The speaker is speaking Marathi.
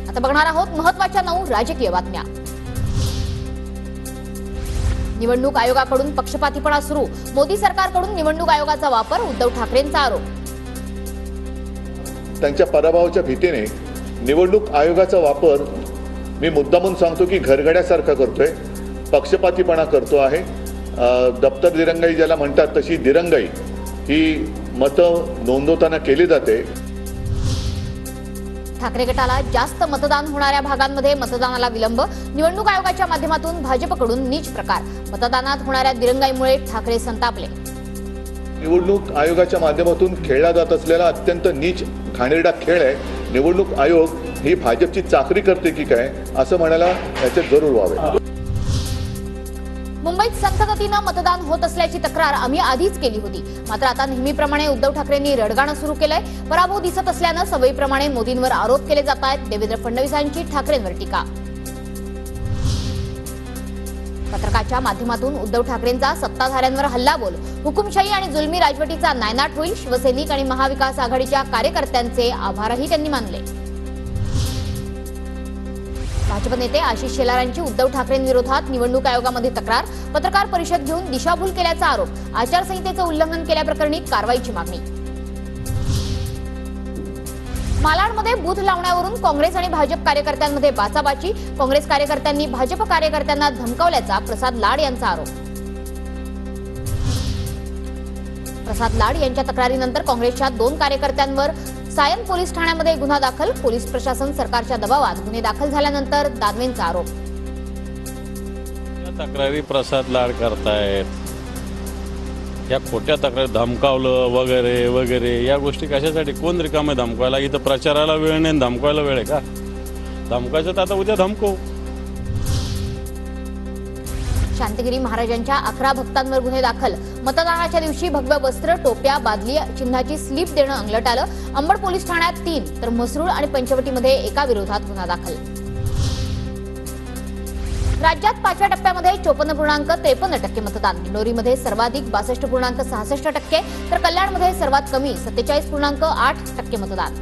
आता बघणार आहोत महत्त्वाच्या 9 राजकीय बातम्या। निवडणूक आयोगाकडून पक्षपातीपणा सुरू, मोदी सरकारकडून निवडणूक आयोगाचा वापर, उद्धव ठाकरेंचा आरोप। त्यांच्या पराभवाच्या भीतीने निवडणूक आयोगाचा वापर मी मुद्दामून सांगतो की घरगड्यासारखा करतोय, पक्षपातीपणा करतो आहे। दप्तर दिरंगाई ज्याला म्हणतात तशी दिरंगाई ही मतं नोंदवताना केली जाते। ठाकरे गटाला जास्त मतदान होणाऱ्या भागांमध्ये मतदानाला विलंब, निवडणूक आयोगाच्या माध्यमातून भाजपकडून नीच प्रकार, मतदानात होणाऱ्या दिरंगाईमुळे ठाकरे संतापले। निवडणूक आयोगाच्या माध्यमातून खेळला जात असलेला अत्यंत नीच घाणेरडा खेळ आहे। निवडणूक आयोग ही भाजपची चाकरी करते की काय असं म्हणायला याचे जरूर व्हावे। मुंबईत संथ गतीनं मतदान होत असल्याची तक्रार आम्ही आधीच केली होती, मात्र आता नेहमीप्रमाणे उद्धव ठाकरेंनी रडगाणं सुरू केलंय। पराभव दिसत असल्यानं सवयीप्रमाणे मोदींवर आरोप केले जात आहेत। देवेंद्र फडणवीसांची ठाकरेंवर टीका। पत्रकाच्या माध्यमातून उद्धव ठाकरेंचा सत्ताधाऱ्यांवर हल्लाबोल, हुकुमशाही आणि जुलमी राजवटीचा नायनाट होईल। शिवसैनिक आणि महाविकास आघाडीच्या कार्यकर्त्यांचे आभारही त्यांनी मानले। भाजप नेते आशिष शेलारांची उद्धव ठाकरेंविरोधात निवडणूक आयोगामध्ये तक्रार, पत्रकार परिषद घेऊन दिशाभूल केल्याचा आरोप, आचारसंहितेचं उल्लंघन केल्याप्रकरणी कारवाईची मागणी। मालाडमध्ये बूथ लावण्यावरून काँग्रेस आणि भाजप कार्यकर्त्यांमध्ये बाचाबाची, काँग्रेस कार्यकर्त्यांनी भाजप कार्यकर्त्यांना धमकावल्याचा प्रसाद लाड यांचा आरोप। प्रसाद लाड यांच्या तक्रारीनंतर काँग्रेसच्या 2 कार्यकर्त्यांवर सायन पोलीस ठाण्यामध्ये गुन्हा दाखल, पोलीस प्रशासन सरकारच्या दबावात गुन्हे दाखल झाल्यानंतर दानवेंचा आरोप। तक्रारी प्रसाद लाड करतायत, या खोट्या तक्रारी धमकावलं वगैरे वगैरे या गोष्टी कशासाठी? कोण रिकामे धमकायला? इथं प्रचाराला वेळ नाही, धमकायला वेळ आहे का? धमकायचं तर आता उद्या धमको। शांतिगिरी महाराजांच्या 11 भक्तांवर गुन्हे दाखल, मतदानाच्या दिवशी भगव्य वस्त्र, टोप्या, बादली चिन्हाची स्लिप देणं अंगलट आलं। अंबड पोलीस ठाण्यात 3 तर म्हसरूळ आणि पंचवटीमध्ये एका विरोधात गुन्हा दाखल। राज्यात 5व्या टप्प्यामध्ये 54.53% मतदान, दिंडोरीमध्ये सर्वाधिक 62.66% तर कल्याणमध्ये सर्वात कमी 47.8% मतदान।